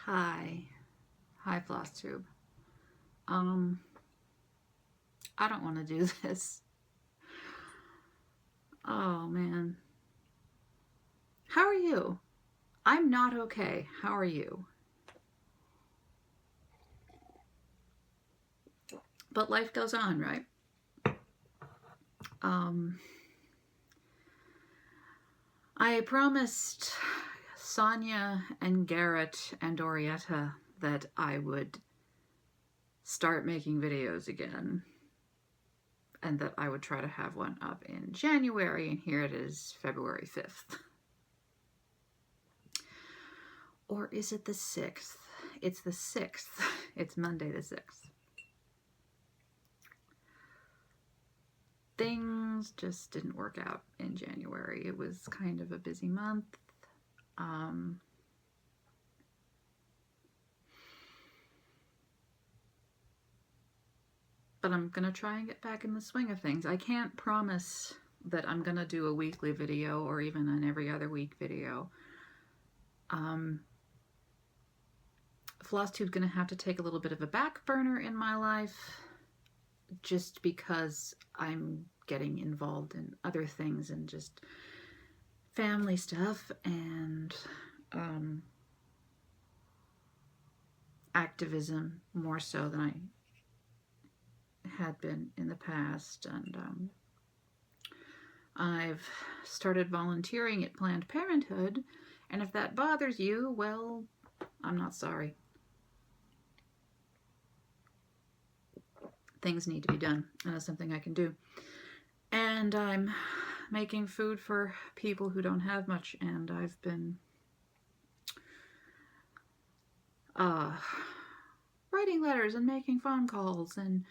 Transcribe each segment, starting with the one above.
Hi. Hi, Flosstube. I don't want to do this. Oh, man. How are you? I'm not okay. How are you? But life goes on, right? Um, I promised Sonia and Garrett and Orietta that I would start making videos again and that I would try to have one up in January, and here it is, February 5th. Or is it the 6th? It's the 6th. It's Monday the 6th. Things just didn't work out in January. It was kind of a busy month. But I'm going to try and get back in the swing of things. I can't promise that I'm going to do a weekly video or even an every other week video. Flosstube's going to have to take a little bit of a back burner in my life just because I'm getting involved in other things and just family stuff and activism more so than I had been in the past. And I've started volunteering at Planned Parenthood, and if that bothers you, well, I'm not sorry. Things need to be done, and that's something I can do. And I'm making food for people who don't have much, and I've been writing letters and making phone calls and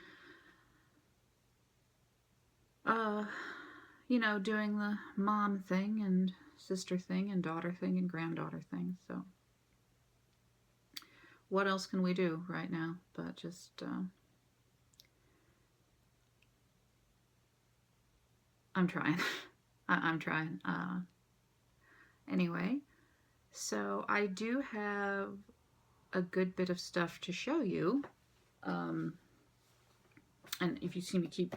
you know, doing the mom thing and sister thing and daughter thing and granddaughter thing. So what else can we do right now but just I'm trying. I'm trying. Anyway, so I do have a good bit of stuff to show you. And if you see me keep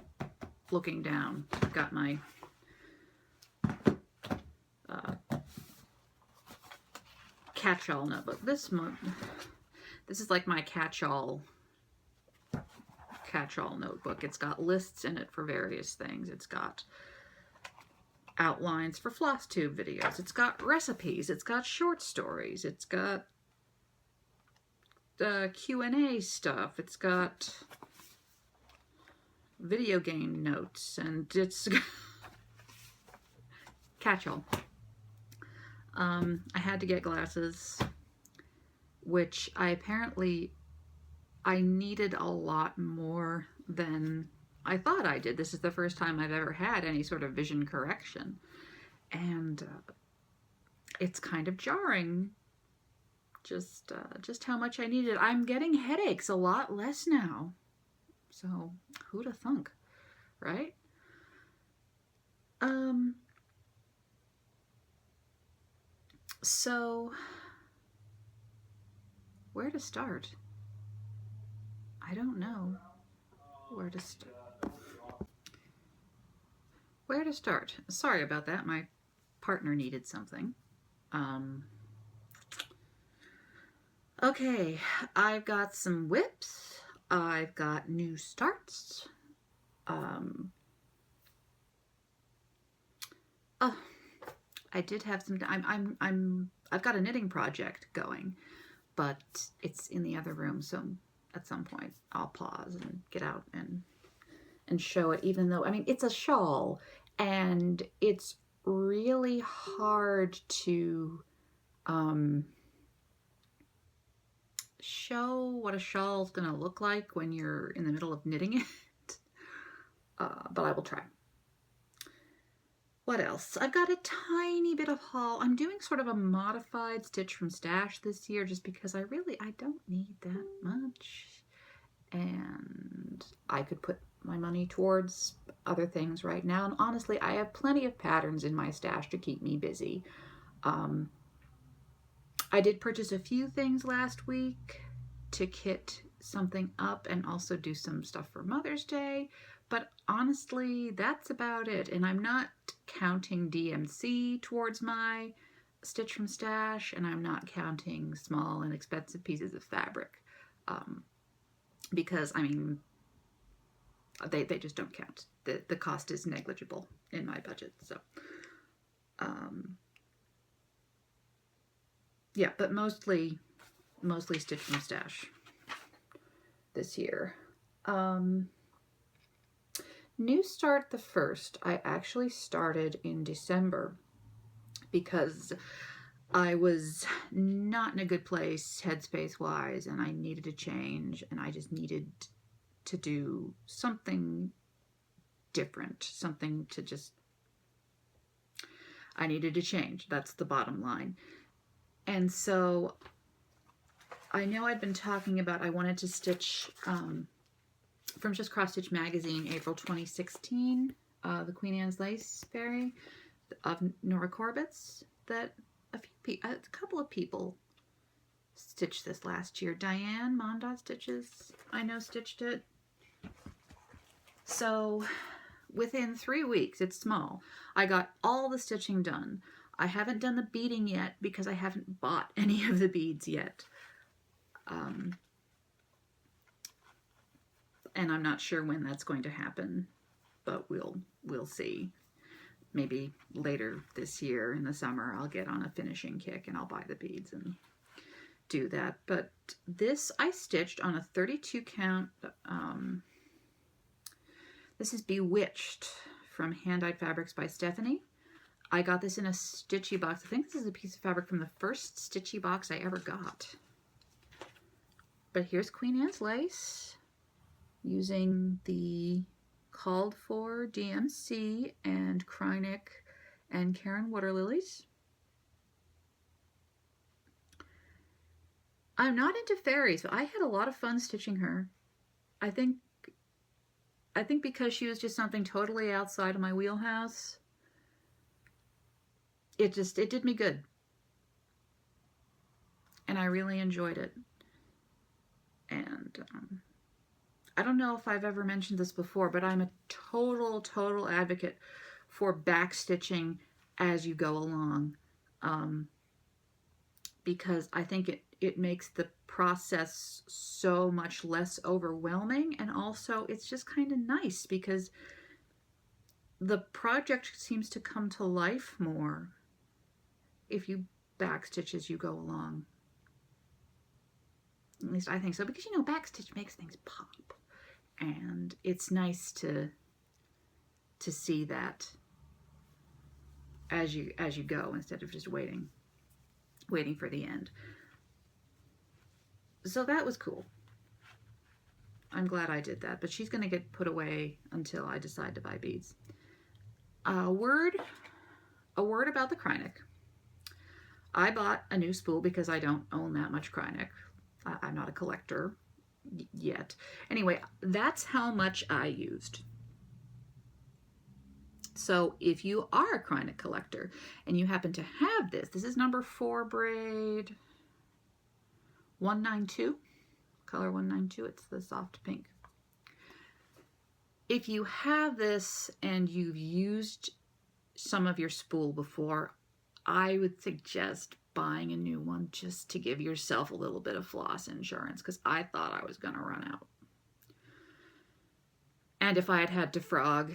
looking down, I've got my catch-all notebook. This is like my catch-all notebook. It's got lists in it for various things. It's got outlines for Flosstube videos. It's got recipes. It's got short stories. It's got Q&A stuff. It's got video game notes, and it's catch-all. I had to get glasses, which I needed a lot more than I thought I did. This is the first time I've ever had any sort of vision correction, and it's kind of jarring just how much I needed. I'm getting headaches a lot less now, so who'da thunk, right? So where to start? I don't know where to start. Where to start? Sorry about that. My partner needed something. Okay, I've got some whips. I've got new starts. Oh, I did have some. I've got a knitting project going, but it's in the other room. So at some point, I'll pause and get out and show it. Even though, I mean, it's a shawl, and it's really hard to show what a shawl is going to look like when you're in the middle of knitting it. But I will try. What else? I've got a tiny bit of haul. I'm doing sort of a modified Stitch from Stash this year just because I don't need that much. And I could put my money towards other things right now. And honestly, I have plenty of patterns in my stash to keep me busy. I did purchase a few things last week to kit something up and also do some stuff for Mother's Day, but honestly, that's about it. And I'm not counting DMC towards my Stitch from Stash, and I'm not counting small and expensive pieces of fabric, because, I mean, they just don't count. The cost is negligible in my budget. So, yeah, but mostly Stitch from Stash this year. New start the 1st. I actually started in December because I was not in a good place headspace wise, and I needed a change, and I just needed to do something different, something to just, I needed a change. That's the bottom line. And so I know I'd been talking about, I wanted to stitch from Just Cross Stitch Magazine, April 2016, the Queen Anne's Lace Fairy of Nora Corbett's, that a couple of people stitched this last year. Diane Mondot Stitches, I know, stitched it. So within 3 weeks, it's small, I got all the stitching done. I haven't done the beading yet because I haven't bought any of the beads yet. And I'm not sure when that's going to happen, but we'll see. Maybe later this year in the summer, I'll get on a finishing kick and I'll buy the beads and do that. But this I stitched on a 32 count. This is Bewitched from Hand Dyed Fabrics by Stephanie. I got this in a stitchy box. I think this is a piece of fabric from the first stitchy box I ever got. But here's Queen Anne's lace, using the called for DMC and Krynic and Karen Water Lilies. I'm not into fairies, but I had a lot of fun stitching her. I think because she was just something totally outside of my wheelhouse, it did me good. And I really enjoyed it. And I don't know if I've ever mentioned this before, but I'm a total advocate for back stitching as you go along, because I think it makes the process so much less overwhelming, and also it's just kind of nice because the project seems to come to life more if you back stitch as you go along. At least I think so, because, you know, backstitch makes things pop, and it's nice to see that as you go, instead of just waiting for the end. So that was cool. I'm glad I did that, but she's going to get put away until I decide to buy beads. A word about the Krynic. I bought a new spool because I don't own that much Krynic. I'm not a collector yet. Anyway, that's how much I used. So if you are a Krynic collector and you happen to have this is number 4 braid 192, color 192. It's the soft pink. If you have this and you've used some of your spool before, I would suggest buying a new one just to give yourself a little bit of floss insurance, because I thought I was going to run out. And if I had had to frog,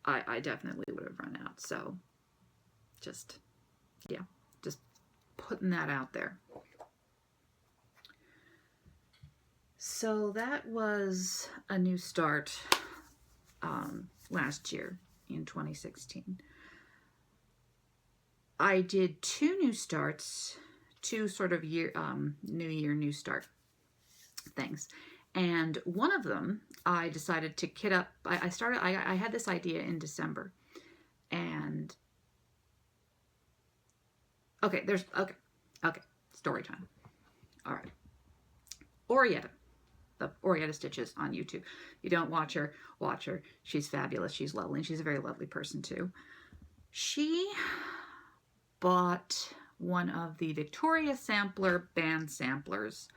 I definitely would have run out. So just putting that out there. So that was a new start last year in 2016. I did 2 new starts, 2 sort of new year, new start things. And one of them, I decided to kit up. I had this idea in December. And, okay, story time. All right. Orietta. The Orietta Stitches on YouTube. You don't watch her, watch her. She's fabulous. She's lovely. And she's a very lovely person too. She bought one of the Victoria Sampler band samplers.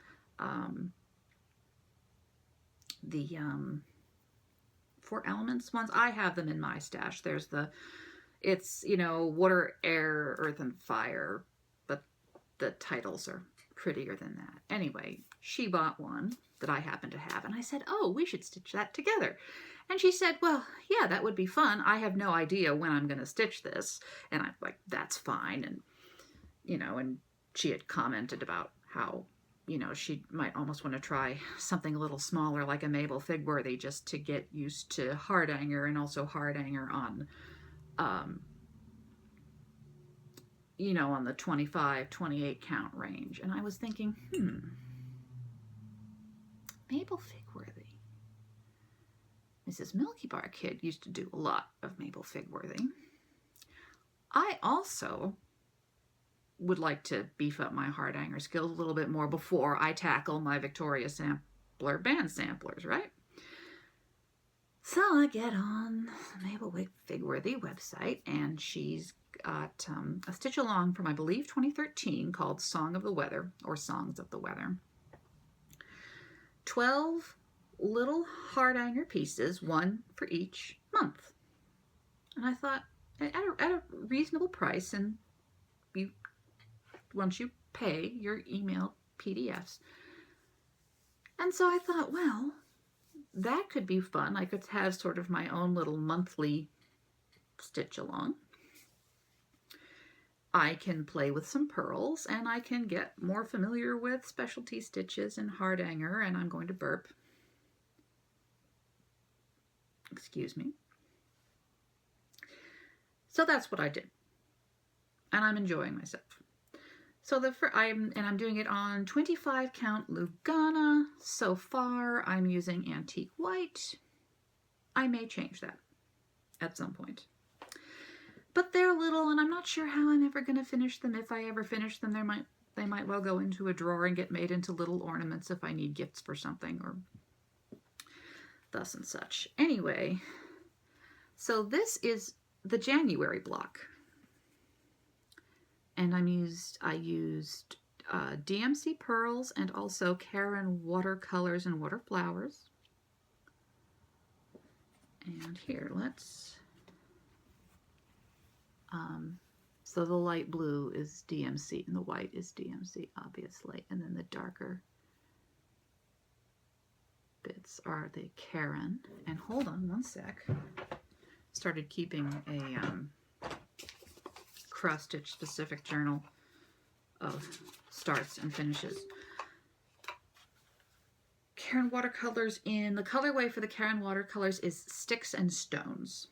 The 4 Elements ones. I have them in my stash. There's it's, you know, water, air, earth, and fire, but the titles are prettier than that. Anyway, she bought one that I happen to have, and I said, oh, we should stitch that together. And she said, well, yeah, that would be fun. I have no idea when I'm going to stitch this. And I'm like, that's fine. And, you know, and she had commented about how, you know, she might almost want to try something a little smaller like a Mabel Figworthy just to get used to hardanger, and also hardanger on, you know, on the 25, 28 count range. And I was thinking, Mabel Figworthy. Mrs. Milky Bar Kid used to do a lot of Mabel Figworthy. I also would like to beef up my hardanger skills a little bit more before I tackle my Victoria Sampler band samplers, right? So I get on the Mabel Figworthy website, and she's got a stitch along from, I believe, 2013 called Song of the Weather, or Songs of the Weather. 12 little hardanger pieces, one for each month. And I thought, at a reasonable price, and once you pay your email PDFs. And so I thought, well, that could be fun. I could have sort of my own little monthly stitch along. I can play with some pearls, and I can get more familiar with specialty stitches and hardanger, and I'm going to burp. Excuse me. So that's what I did. And I'm enjoying myself. So I'm doing it on 25 count Lugana. So far I'm using antique white. I may change that at some point. But they're little, and I'm not sure how I'm ever going to finish them. If I ever finish them, they might well go into a drawer and get made into little ornaments if I need gifts for something, or thus and such. Anyway, so this is the January block. And I used DMC pearls and also Karen watercolors and water flowers. And here, so the light blue is DMC and the white is DMC, obviously. And then the darker bits are the Karen. And hold on one sec. Started keeping a cross stitch specific journal of starts and finishes. Karen watercolors, in the colorway for the Karen watercolors is Sticks and Stones.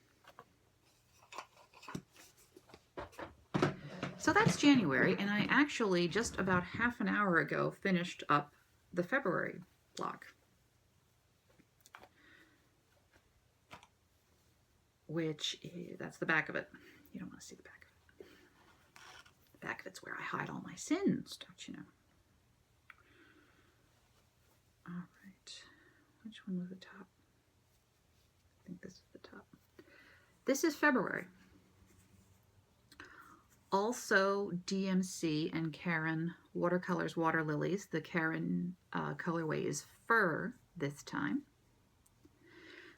So that's January, and I actually just about half an hour ago finished up the February block, which is, that's the back of it. You don't want to see the back of it. The back of it's where I hide all my sins, don't you know? All right, which one was the top? I think this is the top. This is February. Also DMC and Karen watercolors, water lilies. The Karen colorway is Fur this time.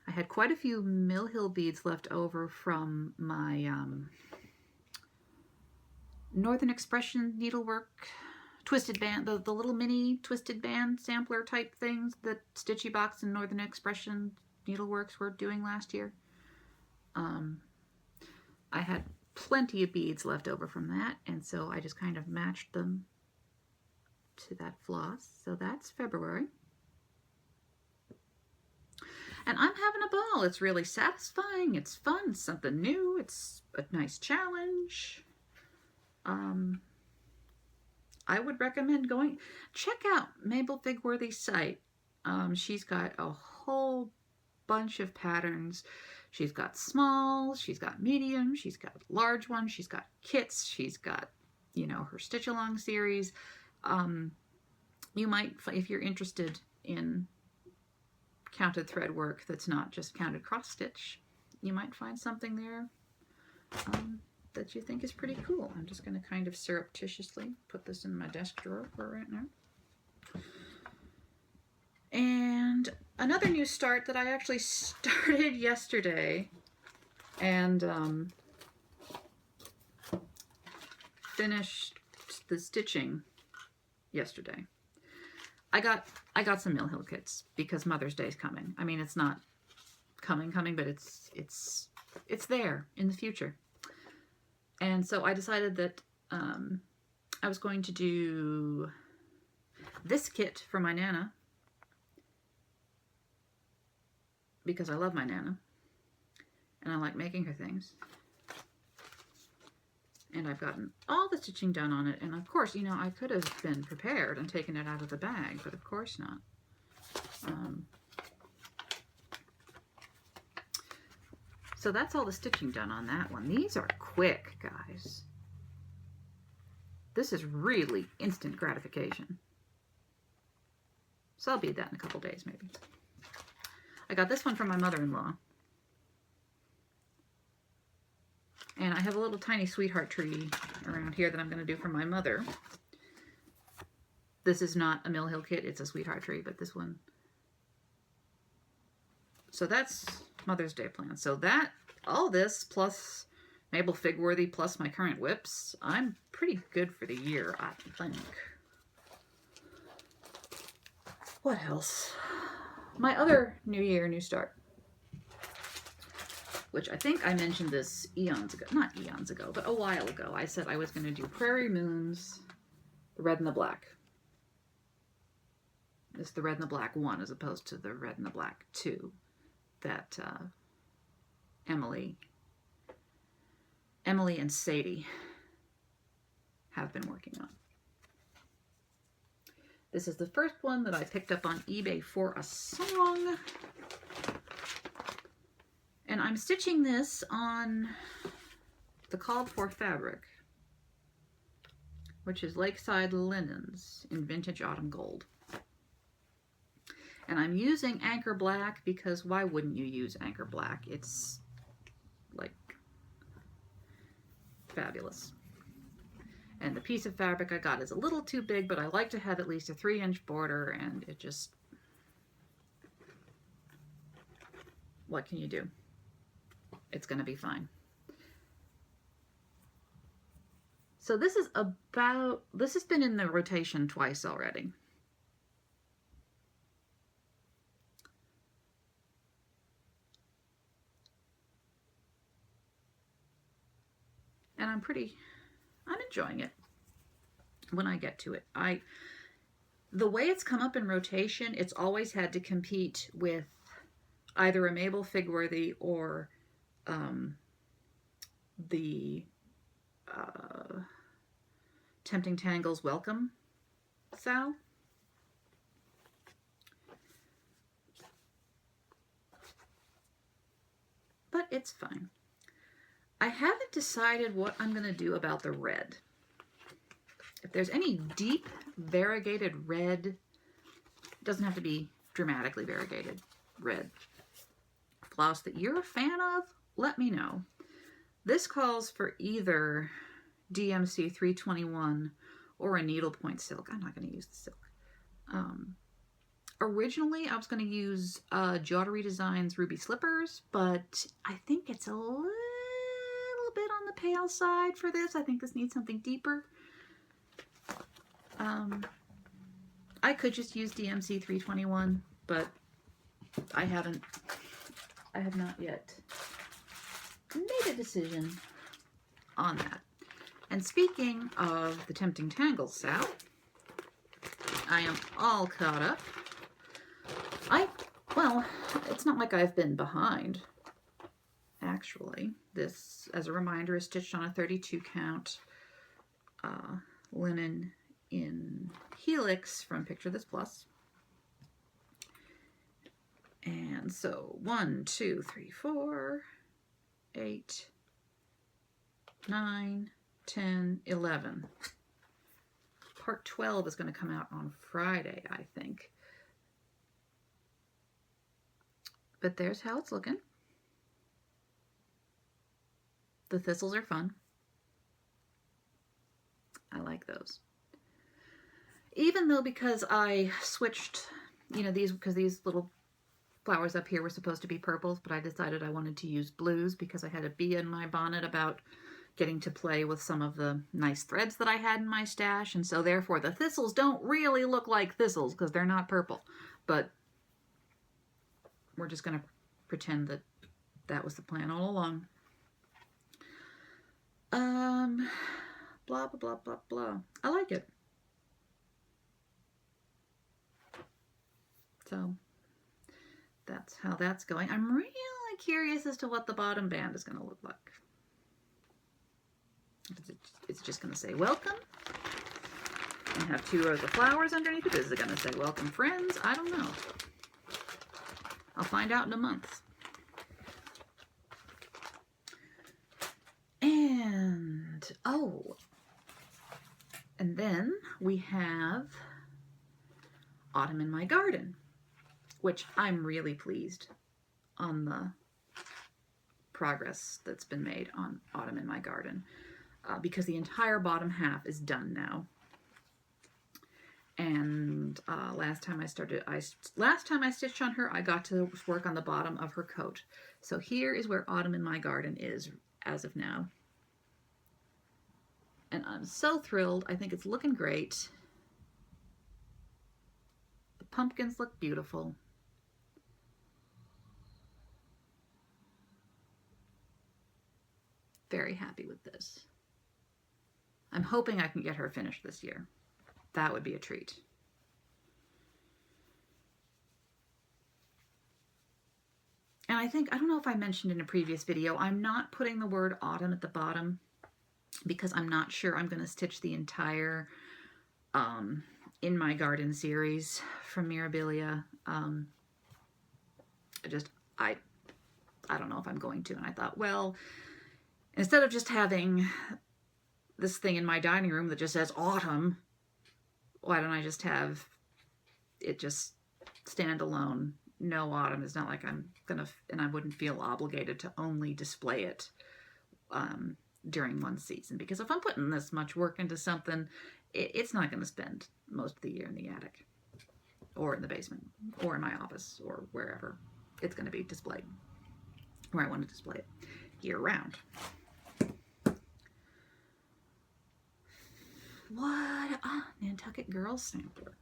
I had quite a few Mill Hill beads left over from my Northern Expression needlework twisted band, the little mini twisted band sampler type things that Stitchy Box and Northern Expression Needleworks were doing last year. I had plenty of beads left over from that, and so I just kind of matched them to that floss. So that's February. And I'm having a ball. It's really satisfying. It's fun. It's something new. It's a nice challenge. I would recommend check out Mabel Figworthy's site. She's got a whole bunch of patterns. She's got small, she's got medium, she's got large ones, she's got kits, she's got, you know, her stitch along series. You might, if you're interested in counted thread work that's not just counted cross stitch, you might find something there that you think is pretty cool. I'm just going to kind of surreptitiously put this in my desk drawer for right now. And another new start that I actually started yesterday and finished the stitching yesterday. I got some Mill Hill kits because Mother's Day is coming. I mean, it's not coming, but it's there in the future. And so I decided that I was going to do this kit for my Nana because I love my Nana and I like making her things. And I've gotten all the stitching done on it. And of course, you know, I could have been prepared and taken it out of the bag, but of course not. So that's all the stitching done on that one. These are quick, guys. This is really instant gratification. So I'll be that in a couple days, maybe. I got this one from my mother-in-law. And I have a little tiny sweetheart tree around here that I'm going to do for my mother. This is not a Mill Hill kit, it's a sweetheart tree, but this one. So that's Mother's Day plan. So that, all this, plus Mabel Figworthy, plus my current whips, I'm pretty good for the year, I think. What else? My other New Year, New Start, which I think I mentioned this eons ago, not eons ago, but a while ago. I said I was going to do Prairie Moon's The Red and the Black. It's the Red and the Black 1 as opposed to the Red and the Black 2 that Emily and Sadie have been working on. This is the first one that I picked up on eBay for a song. And I'm stitching this on the called for fabric, which is Lakeside Linens in Vintage Autumn Gold. And I'm using Anchor Black because why wouldn't you use Anchor Black? It's like fabulous. And the piece of fabric I got is a little too big, but I like to have at least a 3-inch border, and it just, what can you do? It's going to be fine. So this is about, this has been in the rotation twice already. And I'm enjoying it when I get to it. The way it's come up in rotation, it's always had to compete with either a Mabel Figworthy or the Tempting Tangles Welcome Sal. But it's fine. I haven't decided what I'm going to do about the red. If there's any deep variegated red, it doesn't have to be dramatically variegated red floss that you're a fan of, let me know. This calls for either DMC 321 or a needlepoint silk. I'm not going to use the silk. Originally, I was going to use Jewelry Designs Ruby Slippers, but I think it's a little bit on the pale side for this. I think this needs something deeper. I could just use DMC 321, but I have not yet made a decision on that. And speaking of the Tempting Tangles, Sal, I am all caught up. Well, it's not like I've been behind, actually. This, as a reminder, is stitched on a 32 count linen in Helix from Picture This Plus. And so 1, 2, 3, 4, 8, 9, 10, 11. Part 12 is going to come out on Friday, I think. But there's how it's looking. The thistles are fun. I like those. Even though, because I switched, you know, because these little flowers up here were supposed to be purples, but I decided I wanted to use blues because I had a bee in my bonnet about getting to play with some of the nice threads that I had in my stash, and so therefore the thistles don't really look like thistles because they're not purple. But we're just going to pretend that that was the plan all along. Blah, blah, blah, blah, blah. I like it. So that's how that's going. I'm really curious as to what the bottom band is going to look like. It's just going to say welcome and have 2 rows of flowers underneath it. Is it going to say welcome friends? I don't know. I'll find out in a month. And, oh, and then we have Autumn in My Garden, which I'm really pleased on the progress that's been made on Autumn in My Garden, because the entire bottom half is done now. And last time I stitched on her, I got to work on the bottom of her coat. So here is where Autumn in My Garden is as of now. And I'm so thrilled. I think it's looking great. The pumpkins look beautiful. Very happy with this. I'm hoping I can get her finished this year. That would be a treat. And I don't know if I mentioned in a previous video, I'm not putting the word autumn at the bottom because I'm not sure I'm going to stitch the entire In My Garden series from Mirabilia. I don't know if I'm going to. And I thought, well, instead of just having this thing in my dining room that just says autumn, why don't I just have it just stand alone? No autumn. It's not like I'm gonna, and I wouldn't feel obligated to only display it during one season, because if I'm putting this much work into something, it's not going to spend most of the year in the attic or in the basement or in my office or wherever. It's going to be displayed where I want to display it year round. What? Nantucket Girl sampler.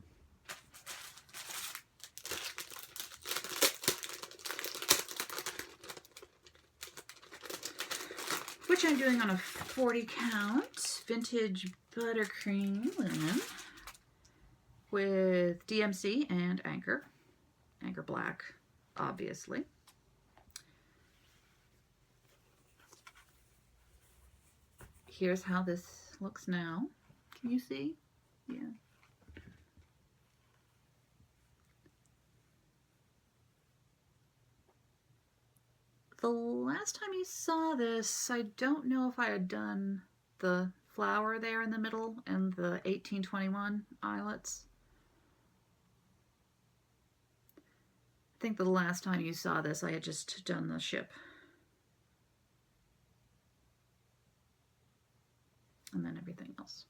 Which I'm doing on a 40 count vintage buttercream linen with DMC and Anchor Black, obviously. Here's how this looks now. Can you see? Yeah. The last time you saw this, I don't know if I had done the flower there in the middle and the 1821 eyelets. I think the last time you saw this, I had just done the ship. And then everything else.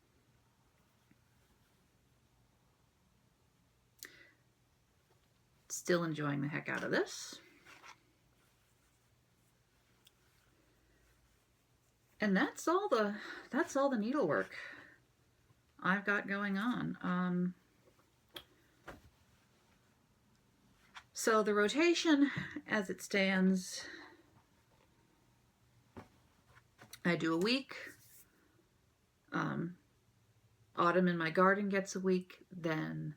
Still enjoying the heck out of this. And that's all the needlework I've got going on. So the rotation as it stands, I do a week. Autumn in My Garden gets a week, then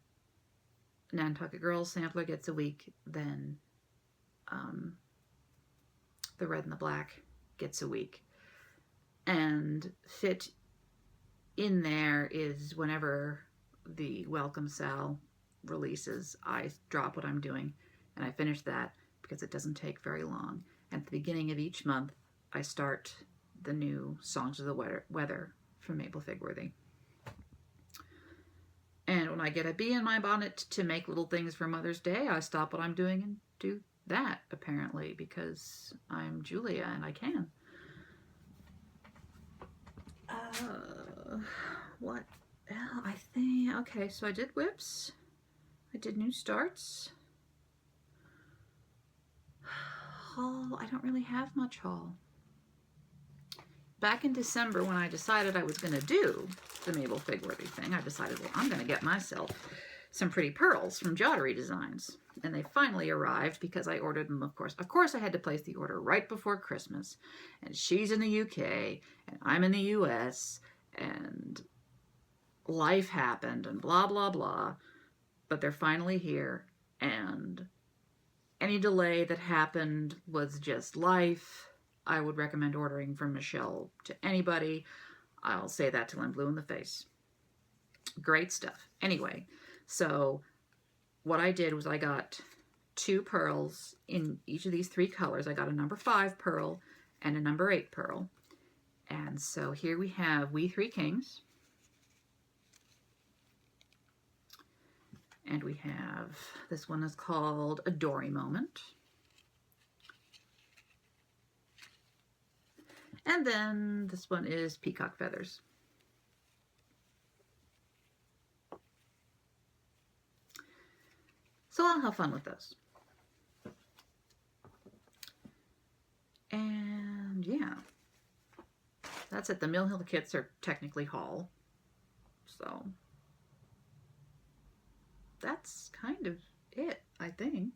Nantucket Girl sampler gets a week, then the Red and the Black gets a week. And fit in there is whenever the Welcome Sal releases, I drop what I'm doing and I finish that because it doesn't take very long. At the beginning of each month, I start the new Songs of the Weather from Mabel Figworthy. And when I get a bee in my bonnet to make little things for Mother's Day, I stop what I'm doing and do that, apparently, because I'm Julia and I can. what? Well, I think, okay, so I did whips. I did new starts. Haul, I don't really have much haul. Back in December when I decided I was going to do the Mabel Figworthy thing, I decided, well, I'm going to get myself some pretty pearls from Jottery Designs. And they finally arrived because I ordered them, of course. Of course, I had to place the order right before Christmas. And she's in the UK, and I'm in the US, and life happened, and blah, blah, blah. But they're finally here, and any delay that happened was just life. I would recommend ordering from Michelle to anybody. I'll say that till I'm blue in the face. Great stuff. Anyway, so what I did was I got 2 pearls in each of these 3 colors. I got a number 5 pearl and a number 8 pearl. And so here we have We Three Kings. And we have, this one is called A Dory Moment. And then this one is Peacock Feathers. So I'll have fun with those. And yeah, that's it. The Mill Hill kits are technically haul. So that's kind of it, I think.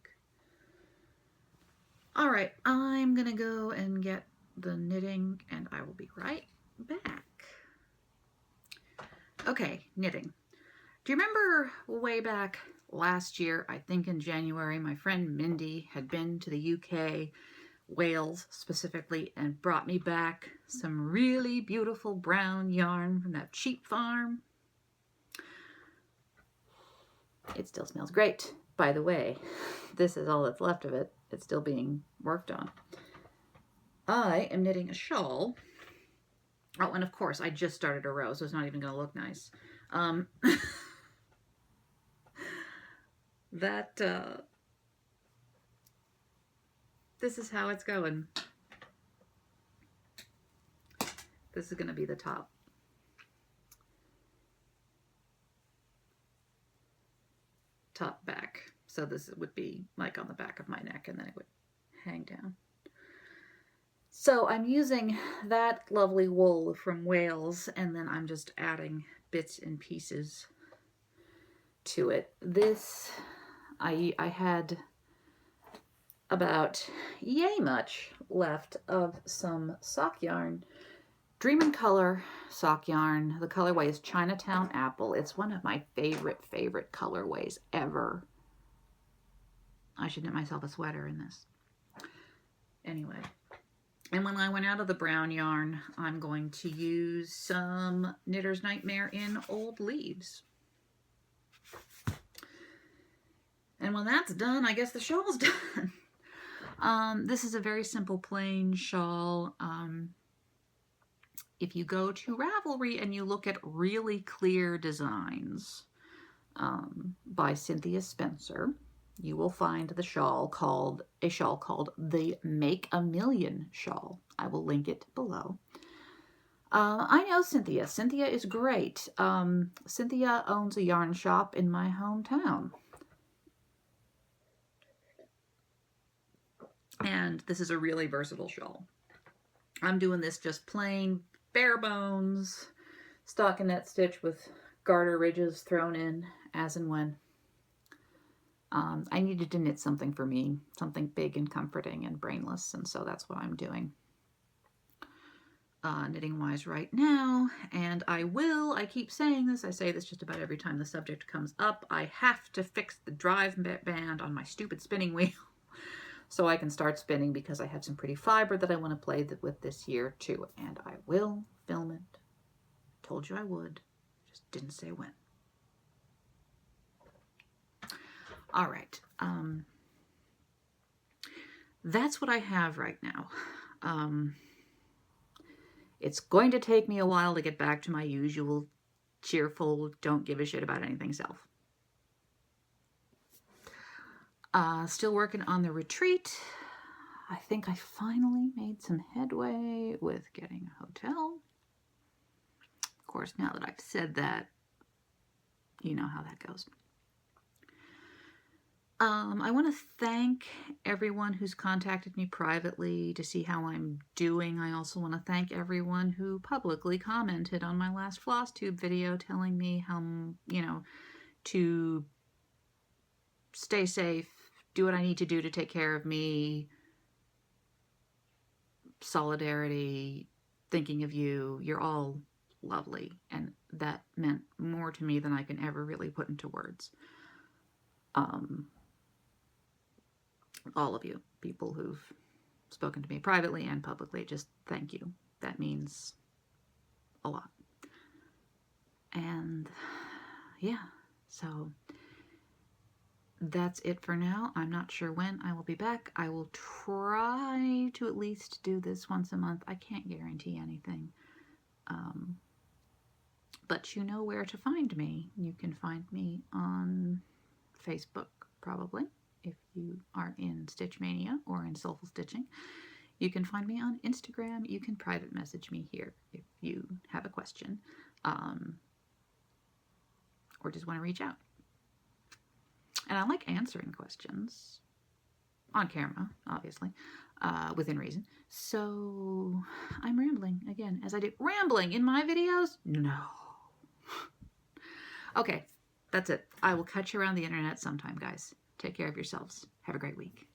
All right, I'm gonna go and get the knitting and I will be right back. Okay, knitting. Do you remember way back last year, I think in January, my friend Mindy had been to the UK, Wales specifically, and brought me back some really beautiful brown yarn from that cheap farm? It still smells great. By the way, this is all that's left of it. It's still being worked on. I am knitting a shawl. Oh, and of course, I just started a row, so it's not even going to look nice. This is how it's going. This is going to be the top. Top back. So this would be like on the back of my neck, and then it would hang down. So I'm using that lovely wool from Wales, and then I'm just adding bits and pieces to it. This, I had about yay much left of some sock yarn. Dream in Color sock yarn. The colorway is Chinatown Apple. It's one of my favorite colorways ever. I should knit myself a sweater in this. Anyway. And when I went out of the brown yarn, I'm going to use some Knitter's Nightmare in Old Leaves. And when that's done, I guess the shawl's done. This is a very simple plain shawl. If you go to Ravelry and you look at Really Clear Designs by Cynthia Spencer, you will find the shawl called the Make a Million shawl. I will link it below. I know Cynthia. Cynthia is great. Cynthia owns a yarn shop in my hometown. And this is a really versatile shawl. I'm doing this just plain, bare bones, stockinette stitch with garter ridges thrown in as and when. I needed to knit something for me, something big and comforting and brainless, and so that's what I'm doing knitting-wise right now. And I keep saying this, I say this just about every time the subject comes up, I have to fix the drive band on my stupid spinning wheel so I can start spinning, because I have some pretty fiber that I want to play with this year too, and I will film it. Told you I would, just didn't say when. All right, that's what I have right now. It's going to take me a while to get back to my usual cheerful, don't give a shit about anything self. Still working on the retreat. I think I finally made some headway with getting a hotel. course, now that I've said that, you know how that goes. I want to thank everyone who's contacted me privately to see how I'm doing. I also want to thank everyone who publicly commented on my last Flosstube video telling me how, you know, to stay safe, do what I need to do to take care of me, solidarity, thinking of you. You're all lovely, and that meant more to me than I can ever really put into words. All of you, people who've spoken to me privately and publicly, just thank you. That means a lot. And yeah, so that's it for now. I'm not sure when I will be back. I will try to at least do this once a month. I can't guarantee anything. But you know where to find me. You can find me on Facebook, probably, if you are in Stitch Mania or in Soulful Stitching. You can find me on Instagram. You can private message me here if you have a question or just want to reach out. And I like answering questions on camera, obviously, within reason. So I'm rambling again, as I do. Rambling in my videos? No. Okay, that's it. I will catch you around the internet sometime, guys. Take care of yourselves. Have a great week.